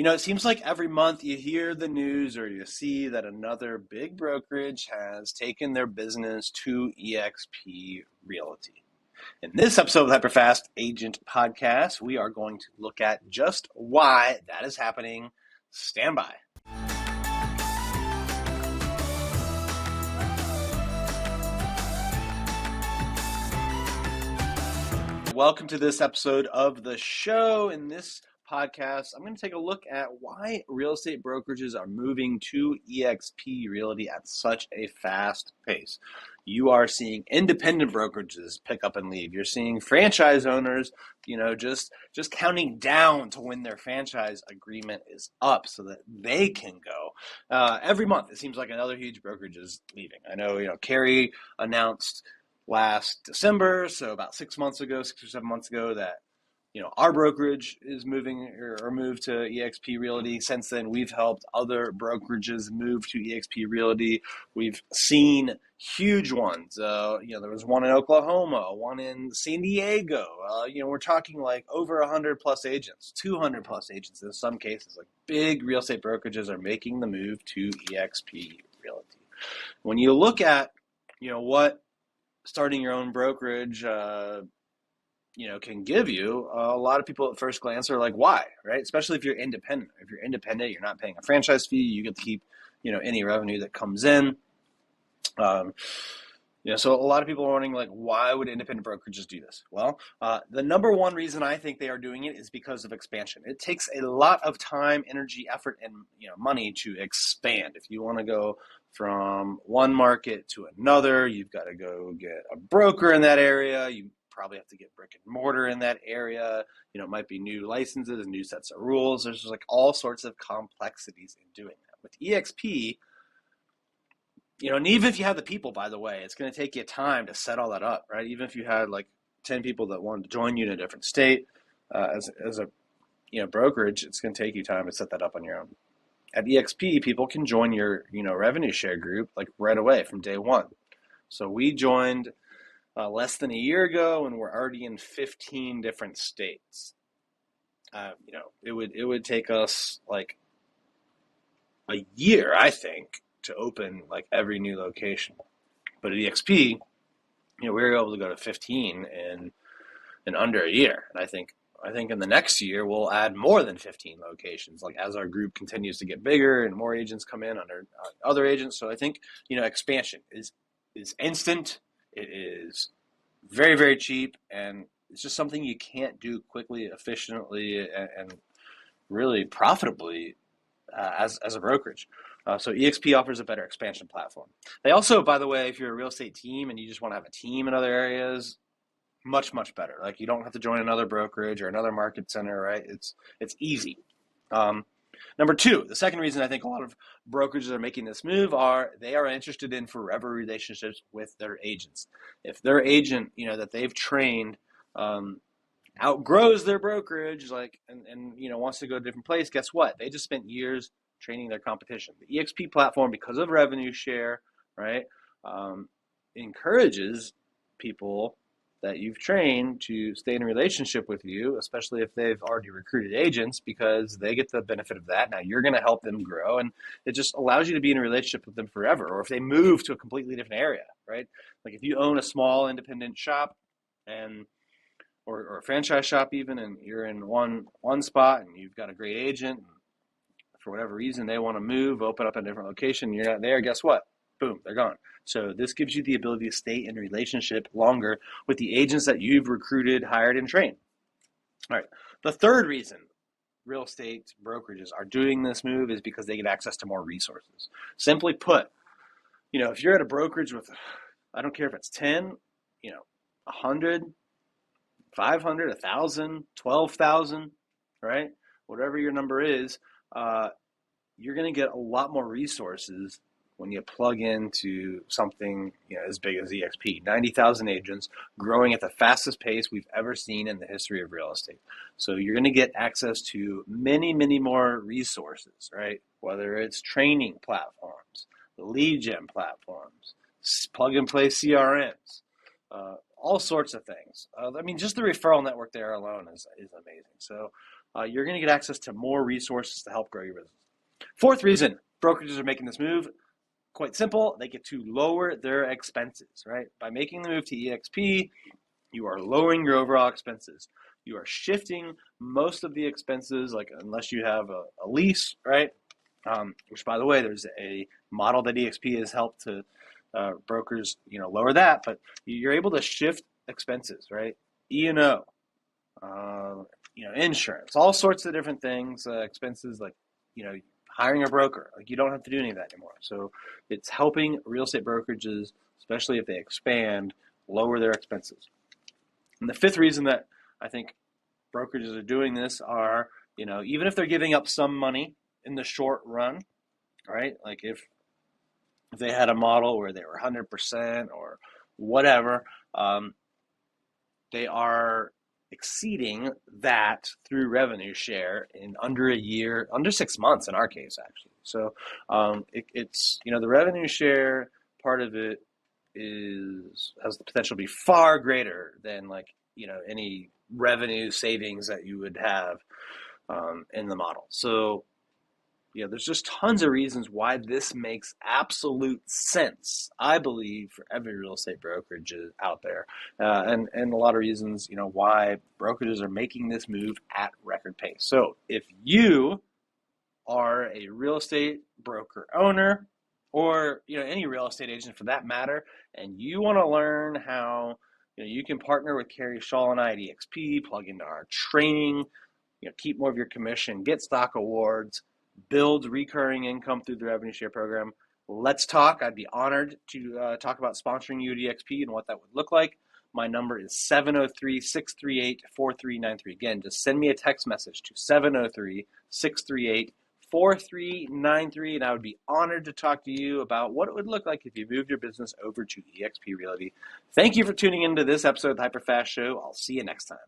It seems like every month you hear the news or you see that another big brokerage has taken their business to eXp Realty. In this episode of the HyperFast Agent podcast, we are going to look at just why that is happening. Stand by. Welcome to this episode of the show. In this podcast, I'm going to take a look at why real estate brokerages are moving to eXp Realty at such a fast pace. You are seeing independent brokerages pick up and leave. You're seeing franchise owners, just counting down to when their franchise agreement is up so that they can go. Every month, it seems like another huge brokerage is leaving. I know, Carrie announced last December, so about 6 or 7 months ago, that our brokerage is moving or moved to eXp Realty. Since then, we've helped other brokerages move to eXp Realty. We've seen huge ones. There was one in Oklahoma, one in San Diego. We're talking like over 100 plus agents, 200 plus agents in some cases. Like big real estate brokerages are making the move to eXp Realty. When you look at what starting your own brokerage can give you, a lot of people at first glance are like, why, right? Especially if you're independent. If you're independent, you're not paying a franchise fee. You get to keep any revenue that comes in. So a lot of people are wondering, like, why would independent brokerages do this? Well, the number one reason I think they are doing it is because of expansion. It takes a lot of time, energy, effort, and money to expand. If you want to go from one market to another, you've got to go get a broker in that area. You probably have to get brick and mortar in that area. It might be new licenses, new sets of rules. There's like all sorts of complexities in doing that. With eXp, and even if you have the people, by the way, it's going to take you time to set all that up, right? Even if you had like 10 people that wanted to join you in a different state as a brokerage, it's going to take you time to set that up on your own. At eXp, people can join your revenue share group like right away from day one. So we joined less than a year ago, and we're already in 15 different states. It would take us like a year, I think, to open like every new location. But at eXp, we were able to go to 15 in under a year. And I think in the next year we'll add more than 15 locations, like as our group continues to get bigger and more agents come in under other agents. So I think expansion is instant. It is very, very cheap, and it's just something you can't do quickly, efficiently, and really profitably as a brokerage. So eXp offers a better expansion platform. They also, by the way, if you're a real estate team and you just want to have a team in other areas, much, much better. Like you don't have to join another brokerage or another market center, right? It's easy. Number two, the second reason I think a lot of brokerages are making this move they are interested in forever relationships with their agents. If their agent, that they've trained, outgrows their brokerage, and wants to go to a different place, guess what? They just spent years training their competition. The eXp platform, because of revenue share, right, encourages people that you've trained to stay in a relationship with you, especially if they've already recruited agents, because they get the benefit of that. Now you're going to help them grow, and it just allows you to be in a relationship with them forever. Or if they move to a completely different area, right? Like if you own a small independent shop or a franchise shop even, and you're in one spot and you've got a great agent, and for whatever reason they want to move, open up a different location, you're not there, guess what? Boom, they're gone. So this gives you the ability to stay in a relationship longer with the agents that you've recruited, hired, and trained. All right. The third reason real estate brokerages are doing this move is because they get access to more resources. Simply put, if you're at a brokerage with, I don't care if it's 10, 100, 500, 1,000, 12,000, right? Whatever your number is, you're going to get a lot more resources when you plug into something as big as eXp. 90,000 agents, growing at the fastest pace we've ever seen in the history of real estate. So you're going to get access to many, many more resources, right? Whether it's training platforms, the lead gen platforms, plug and play CRMs, all sorts of things. Just the referral network there alone is amazing. So you're going to get access to more resources to help grow your business. Fourth reason brokerages are making this move, quite simple. They get to lower their expenses, right? By making the move to eXp, you are lowering your overall expenses. You are shifting most of the expenses, like unless you have a lease, right? Which, by the way, there's a model that eXp has helped to brokers, lower that. But you're able to shift expenses, right? E&O, insurance, all sorts of different things, expenses like, hiring a broker. Like, you don't have to do any of that anymore. So it's helping real estate brokerages, especially if they expand, lower their expenses. And the fifth reason that I think brokerages are doing this are, even if they're giving up some money in the short run, right? Like if they had a model where they were 100% or whatever, they are exceeding that through revenue share in under a year, under 6 months in our case, actually. So it's, the revenue share part of it has the potential to be far greater than any revenue savings that you would have in the model. So there's just tons of reasons why this makes absolute sense, I believe, for every real estate brokerage out there, and a lot of reasons why brokerages are making this move at record pace. So if you are a real estate broker owner, or any real estate agent for that matter, and you want to learn how you can partner with Carrie Shaw and I at eXp, plug into our training, keep more of your commission, get stock awards, build recurring income through the revenue share program, let's talk. I'd be honored to talk about sponsoring you at eXp and what that would look like. My number is 703-638-4393. Again, just send me a text message to 703-638-4393, and I would be honored to talk to you about what it would look like if you moved your business over to eXp Realty. Thank you for tuning into this episode of the HyperFast Show. I'll see you next time.